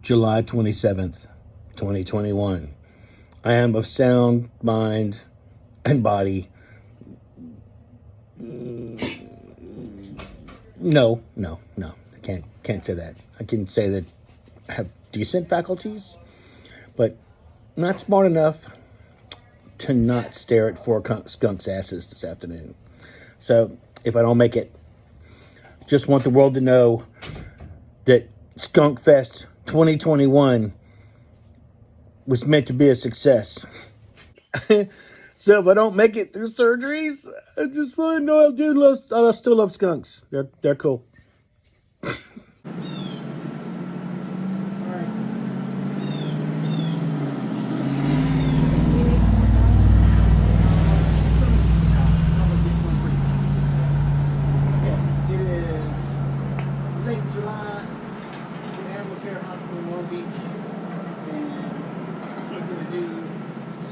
July 27th, 2021. I am of sound mind and body. No. I can't say that. I can say that I have decent faculties, but not smart enough to not stare at four skunks' asses this afternoon. So if I don't make it, just want the world to know that Skunk Fest 2021 was meant to be a success. So if I don't make it through surgeries, I just want to know I still love skunks. They're cool.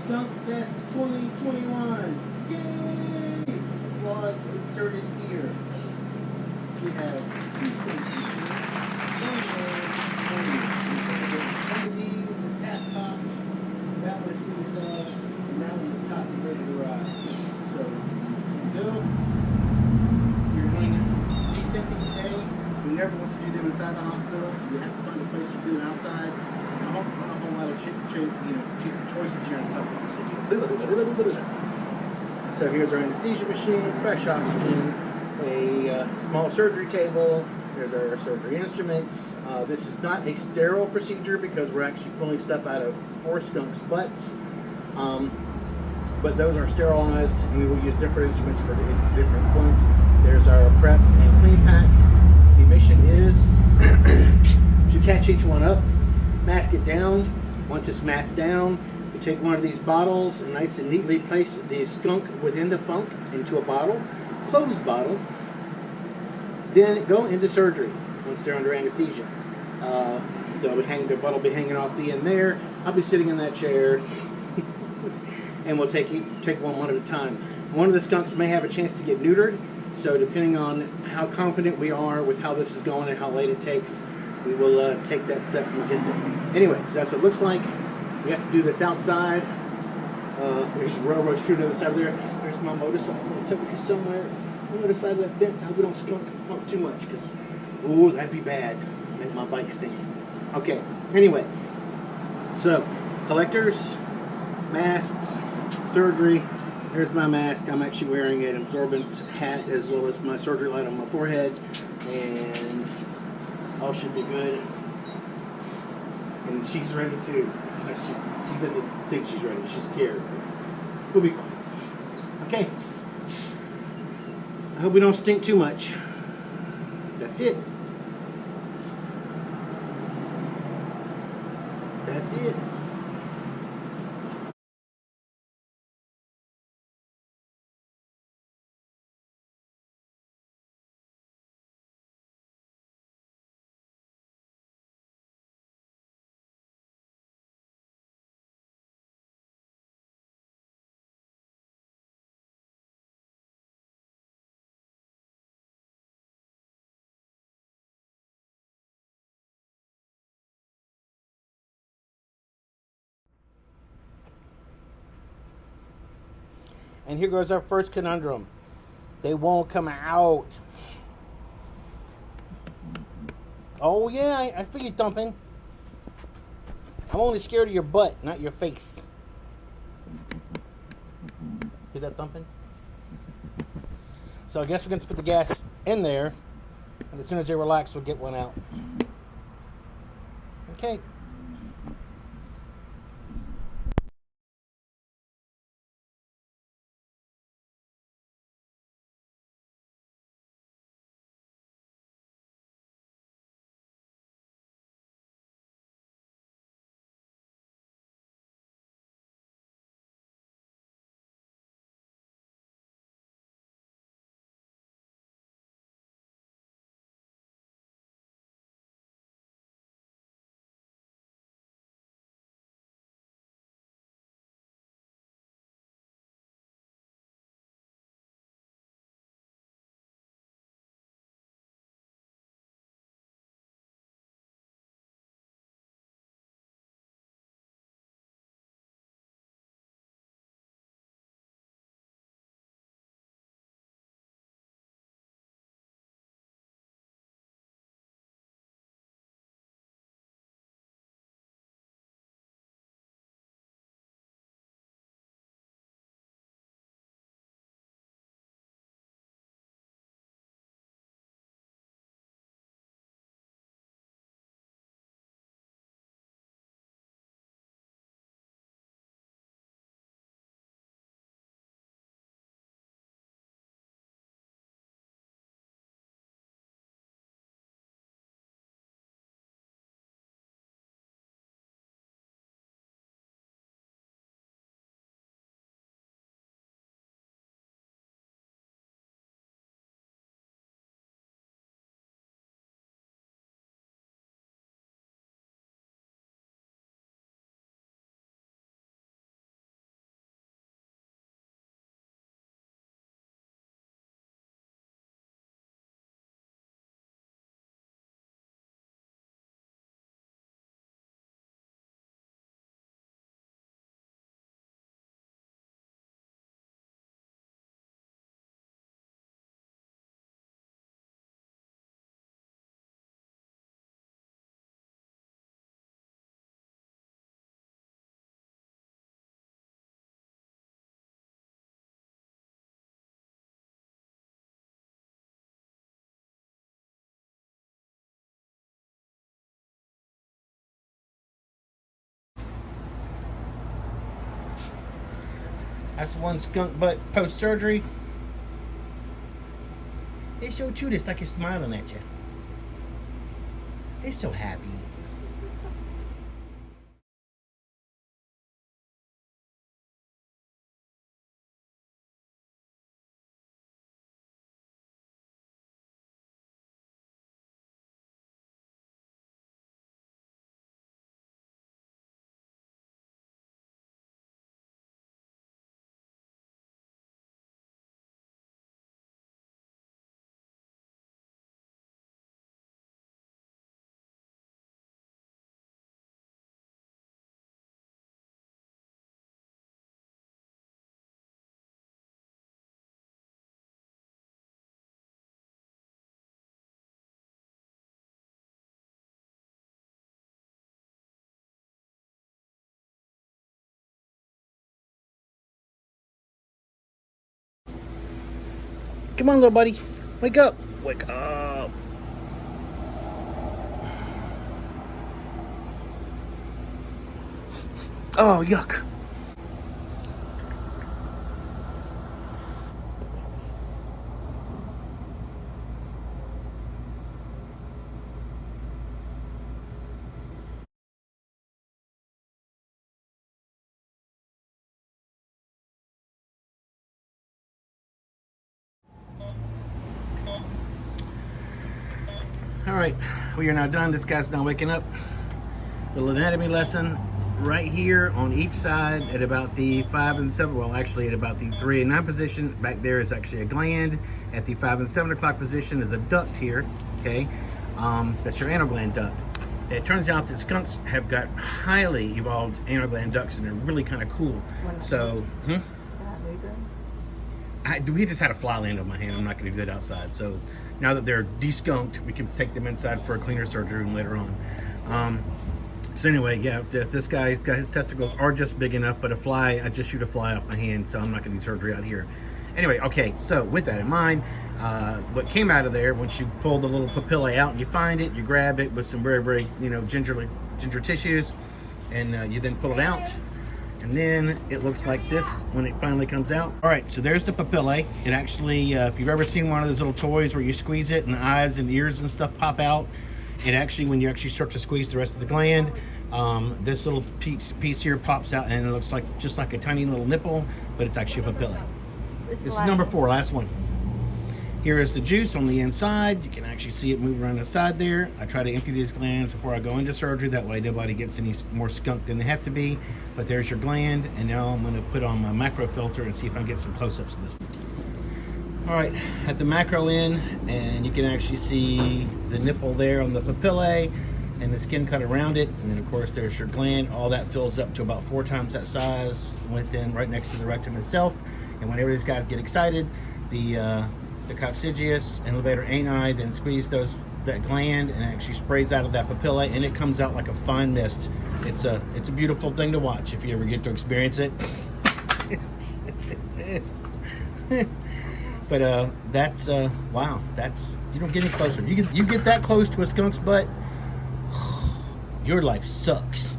Skunk Fest 2021. Yay! Was inserted here. We have two things. One of these is half cocked. That one is squeezed up. And that one is cocked and ready to ride. So, Bill, you're going to descenting today. We never want to do them inside the hospital, so we have to find a place to do them outside. A whole lot of cheap choices here inside Mississippi. So here's our anesthesia machine, fresh oxygen, a small surgery table. There's our surgery instruments. This is not a sterile procedure because we're actually pulling stuff out of four skunks' butts. But those are sterilized, and we will use different instruments for the different points. There's our prep and clean pack. The mission is to catch each one up, mask it down. Once it's masked down, we take one of these bottles and nice and neatly place the skunk within the funk into a bottle, closed bottle, then go into surgery once they're under anesthesia. The bottle will be hanging off the end there. I'll be sitting in that chair, and we'll take one at a time. One of the skunks may have a chance to get neutered, so depending on how confident we are with how this is going and how late it takes, we will take that step and get there. Anyway, so that's what it looks like. We have to do this outside. There's a railroad street on the side of there. There's my motorcycle. I'm going to take it somewhere on the other side of that fence. I hope we don't skunk too much, because, ooh, that'd be bad. Make my bike stink. Okay, anyway. So, collectors, masks, surgery. Here's my mask. I'm actually wearing an absorbent hat as well as my surgery light on my forehead. And all should be good. And she's ready too. So she doesn't think she's ready. She's scared. We'll be fine. Okay. I hope we don't stink too much. That's it. That's it. And here goes our first conundrum. They won't come out. Oh yeah, I feel you thumping. I'm only scared of your butt, not your face. Hear that thumping? So I guess we're going to put the gas in there, and as soon as they relax, we'll get one out. Okay. That's one skunk butt post-surgery. It's so cute. It's like it's smiling at you. It's so happy. Come on, little buddy. Wake up. Wake up. Oh, yuck. All right, we are now done. This guy's now waking up. Little anatomy lesson right here on each side at about the 5 and 7, well actually at about the 3 and 9 position. Back there is actually a gland. At the 5 and 7 o'clock position is a duct here, okay? That's your anal gland duct. It turns out that skunks have got highly evolved anal gland ducts and they're really kind of cool. So, we just had a fly land on my hand. I'm not going to do that outside. So now that they're de-skunked, we can take them inside for a cleaner surgery room later on. So anyway, yeah, this guy's got his testicles are just big enough, but I just shoot a fly off my hand, so I'm not going to do surgery out here. Anyway, okay, so with that in mind, what came out of there, once you pull the little papillae out and you find it, you grab it with some very, very, ginger tissues, and you then pull it out. And then it looks like this when it finally comes out. All right, so there's the papillae. It actually, if you've ever seen one of those little toys where you squeeze it and the eyes and ears and stuff pop out, it actually, when you actually start to squeeze the rest of the gland, this little piece here pops out and it looks like just like a tiny little nipple, but it's actually a papillae. This is number 4, last one. Here is the juice on the inside. You can actually see it move around the side there. I try to empty these glands before I go into surgery. That way nobody gets any more skunk than they have to be. But there's your gland. And now I'm going to put on my macro filter and see if I can get some close-ups of this. All right, at the macro end, and you can actually see the nipple there on the papillae and the skin cut around it. And then of course there's your gland. All that fills up to about 4 times that size within right next to the rectum itself. And whenever these guys get excited, the coccygeus and levator ani then squeeze that gland and actually sprays out of that papillae, and it comes out like a fine mist. It's a beautiful thing to watch if you ever get to experience it. But that's wow, that's, you don't get any closer. You get that close to a skunk's butt, your life sucks.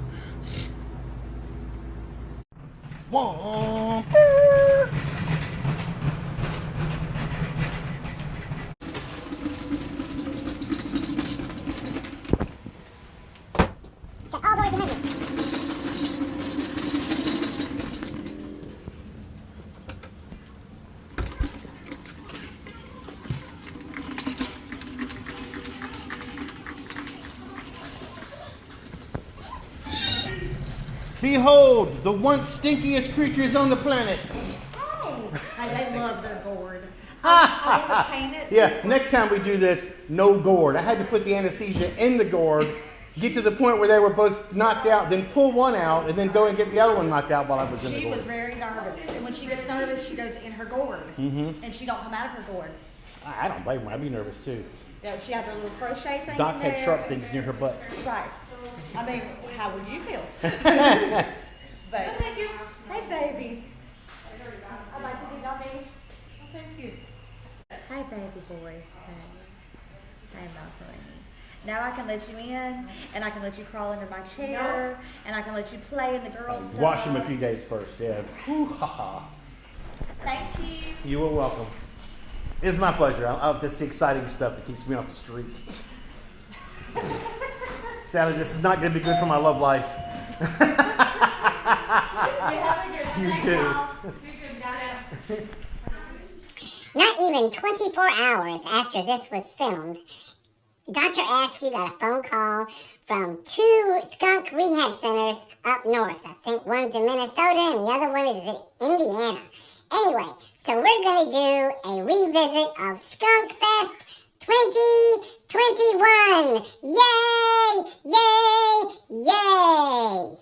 Whoa. Behold, the once stinkiest creatures on the planet. Oh, they love their gourd. I want to paint it. Yeah, next time we do this, no gourd. I had to put the anesthesia in the gourd, get to the point where they were both knocked out, then pull one out, and then go and get the other one knocked out while I was in the gourd. She was very nervous. And when she gets nervous, she goes in her gourd. Mm-hmm. And she don't come out of her gourd. I don't blame her. I'd be nervous too. Yeah, she has her little crochet thing Doc in had there. sharp things near her butt. Right. I mean, how would you feel? But, oh, thank you. Hey, baby. I'd like to be doggy. Oh, thank you. Hi, baby boy. Hey, Malcolm. Now I can let you in, and I can let you crawl under my chair, and I can let you play in the girls' Wash them a few days first, yeah. Ooh, ha ha. Thank you. You are welcome. It's my pleasure. This is the exciting stuff that keeps me off the streets. Sadly, this is not going to be good for my love life. You too. Not even 24 hours after this was filmed, Dr. Askew got a phone call from 2 skunk rehab centers up north. I think one's in Minnesota and the other one is in Indiana. Anyway, so we're going to do a revisit of Skunk Fest 2021. Yay! Yay! Yay!